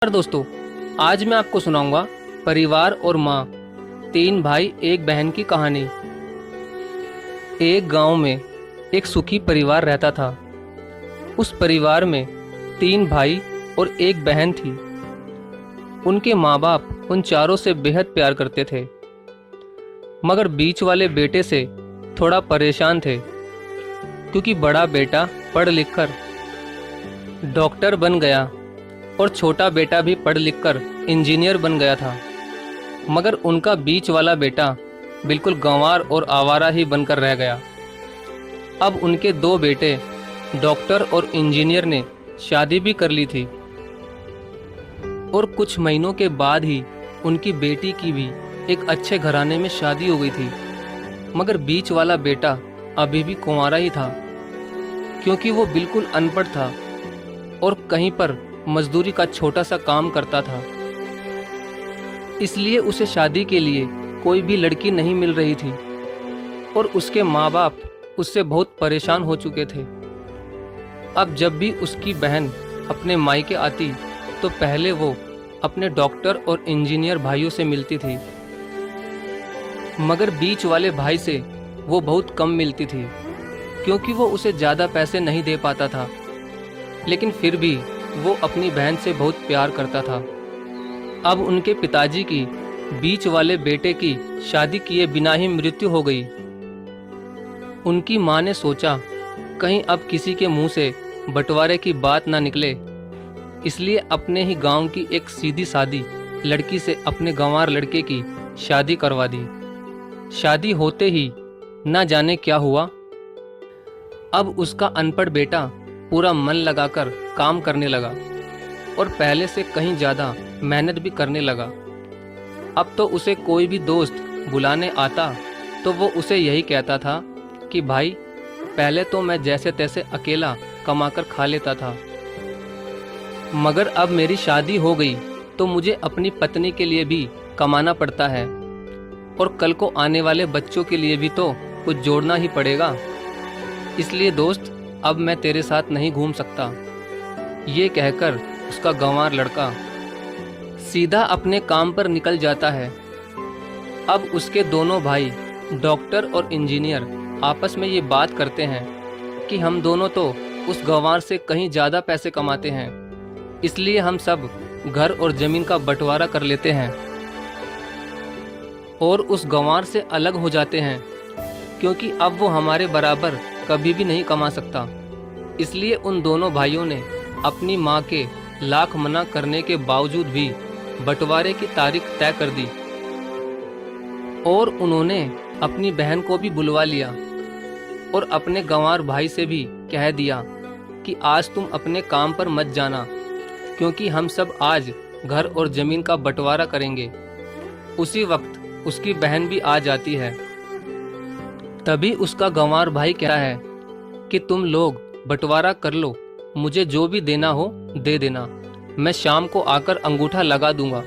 दोस्तों, आज मैं आपको सुनाऊंगा परिवार और माँ, तीन भाई एक बहन की कहानी। एक गांव में एक सुखी परिवार रहता था। उस परिवार में तीन भाई और एक बहन थी। उनके माँ बाप उन चारों से बेहद प्यार करते थे, मगर बीच वाले बेटे से थोड़ा परेशान थे, क्योंकि बड़ा बेटा पढ़ लिख कर डॉक्टर बन गया और छोटा बेटा भी पढ़ लिखकर इंजीनियर बन गया था। मगर उनका बीच वाला बेटा बिल्कुल गंवार और आवारा ही बनकर रह गया। अब उनके दो बेटे डॉक्टर और इंजीनियर ने शादी भी कर ली थी और कुछ महीनों के बाद ही उनकी बेटी की भी एक अच्छे घराने में शादी हो गई थी। मगर बीच वाला बेटा अभी भी कुंवारा ही था, क्योंकि वो बिल्कुल अनपढ़ था और कहीं पर मजदूरी का छोटा सा काम करता था। इसलिए उसे शादी के लिए कोई भी लड़की नहीं मिल रही थी और उसके माँ बाप उससे बहुत परेशान हो चुके थे। अब जब भी उसकी बहन अपने मायके आती तो पहले वो अपने डॉक्टर और इंजीनियर भाइयों से मिलती थी, मगर बीच वाले भाई से वो बहुत कम मिलती थी, क्योंकि वो उसे ज़्यादा पैसे नहीं दे पाता था। लेकिन फिर भी वो अपनी बहन से बहुत प्यार करता था। अब उनके पिताजी की बीच वाले बेटे की शादी किए बिना ही मृत्यु हो गई। उनकी माँ ने सोचा कहीं अब किसी के मुंह से बंटवारे की बात ना निकले, इसलिए अपने ही गांव की एक सीधी सादी लड़की से अपने गंवार लड़के की शादी करवा दी। शादी होते ही ना जाने क्या हुआ। अब उसका अनपढ़ बेटा पूरा मन लगाकर काम करने लगा और पहले से कहीं ज़्यादा मेहनत भी करने लगा। अब तो उसे कोई भी दोस्त बुलाने आता तो वो उसे यही कहता था कि भाई, पहले तो मैं जैसे तैसे अकेला कमाकर खा लेता था, मगर अब मेरी शादी हो गई तो मुझे अपनी पत्नी के लिए भी कमाना पड़ता है और कल को आने वाले बच्चों के लिए भी तो कुछ जोड़ना ही पड़ेगा। इसलिए दोस्त, अब मैं तेरे साथ नहीं घूम सकता। ये कहकर उसका गंवार लड़का सीधा अपने काम पर निकल जाता है। अब उसके दोनों भाई डॉक्टर और इंजीनियर आपस में ये बात करते हैं कि हम दोनों तो उस गंवार से कहीं ज़्यादा पैसे कमाते हैं, इसलिए हम सब घर और ज़मीन का बंटवारा कर लेते हैं और उस गंवार से अलग हो जाते हैं, क्योंकि अब वो हमारे बराबर कभी भी नहीं कमा सकता। इसलिए उन दोनों भाइयों ने अपनी माँ के लाख मना करने के बावजूद भी बंटवारे की तारीख तय कर दी और उन्होंने अपनी बहन को भी बुलवा लिया और अपने गंवार भाई से भी कह दिया कि आज तुम अपने काम पर मत जाना, क्योंकि हम सब आज घर और ज़मीन का बंटवारा करेंगे। उसी वक्त उसकी बहन भी आ जाती है। तभी उसका गंवार भाई कहता है कि तुम लोग बंटवारा कर लो, मुझे जो भी देना हो दे देना, मैं शाम को आकर अंगूठा लगा दूंगा।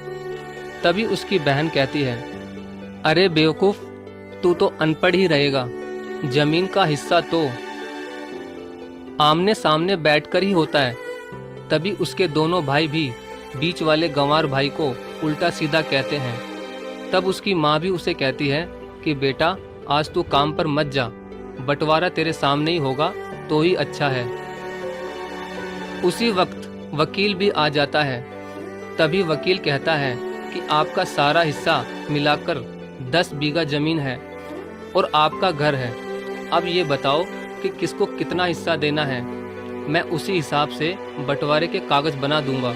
तभी उसकी बहन कहती है, अरे बेवकूफ़, तू तो अनपढ़ ही रहेगा, जमीन का हिस्सा तो आमने सामने बैठकर ही होता है। तभी उसके दोनों भाई भी बीच वाले गंवार भाई को उल्टा सीधा कहते हैं। तब उसकी माँ भी उसे कहती है कि बेटा, आज तू काम पर मत जा, बंटवारा तेरे सामने ही होगा तो ही अच्छा है। उसी वक्त वकील भी आ जाता है। तभी वकील कहता है कि आपका सारा हिस्सा मिलाकर 10 बीघा जमीन है और आपका घर है। अब ये बताओ कि किसको कितना हिस्सा देना है, मैं उसी हिसाब से बंटवारे के कागज बना दूंगा।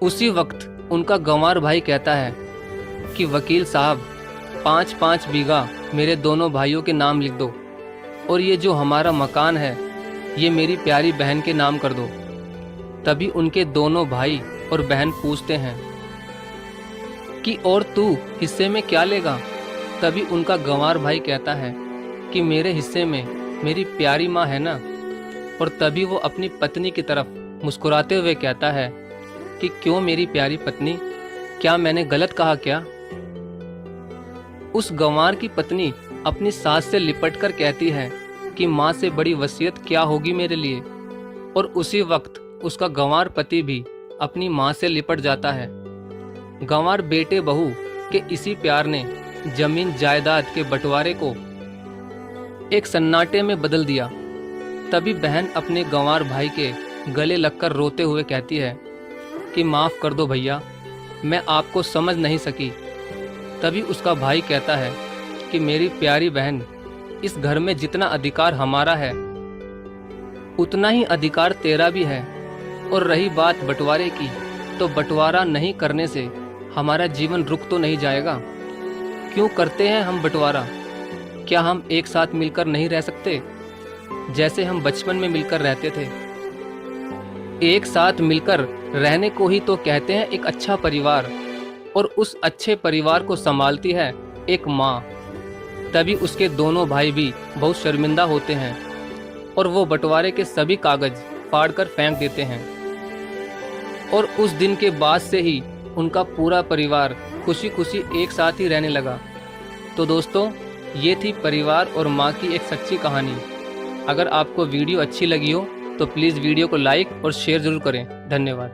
उसी वक्त उनका गंवार भाई कहता है कि वकील साहब, 5-5 बीघा मेरे दोनों भाइयों के नाम लिख दो और ये जो हमारा मकान है ये मेरी प्यारी बहन के नाम कर दो। तभी उनके दोनों भाई और बहन पूछते हैं कि और तू हिस्से में क्या लेगा। तभी उनका गंवार भाई कहता है कि मेरे हिस्से में मेरी प्यारी माँ है ना। और तभी वो अपनी पत्नी की तरफ मुस्कुराते हुए कहता है कि क्यों मेरी प्यारी पत्नी, क्या मैंने गलत कहा क्या। उस गंवार की पत्नी अपनी सास से लिपटकर कहती है कि माँ से बड़ी वसीयत क्या होगी मेरे लिए। और उसी वक्त उसका गंवार पति भी अपनी माँ से लिपट जाता है। गंवार बेटे बहू के इसी प्यार ने जमीन जायदाद के बंटवारे को एक सन्नाटे में बदल दिया। तभी बहन अपने गंवार भाई के गले लगकर रोते हुए कहती है कि माफ़ कर दो भैया, मैं आपको समझ नहीं सकी। तभी उसका भाई कहता है कि मेरी प्यारी बहन, इस घर में जितना अधिकार हमारा है उतना ही अधिकार तेरा भी है। और रही बात बंटवारे की, तो बंटवारा नहीं करने से हमारा जीवन रुक तो नहीं जाएगा। क्यों करते हैं हम बंटवारा? क्या हम एक साथ मिलकर नहीं रह सकते, जैसे हम बचपन में मिलकर रहते थे? एक साथ मिलकर रहने को ही तो कहते हैं एक अच्छा परिवार, और उस अच्छे परिवार को संभालती है एक माँ। तभी उसके दोनों भाई भी बहुत शर्मिंदा होते हैं और वो बंटवारे के सभी कागज फाड़कर फेंक देते हैं। और उस दिन के बाद से ही उनका पूरा परिवार खुशी खुशी एक साथ ही रहने लगा। तो दोस्तों, ये थी परिवार और माँ की एक सच्ची कहानी। अगर आपको वीडियो अच्छी लगी हो तो प्लीज़ वीडियो को लाइक और शेयर ज़रूर करें। धन्यवाद।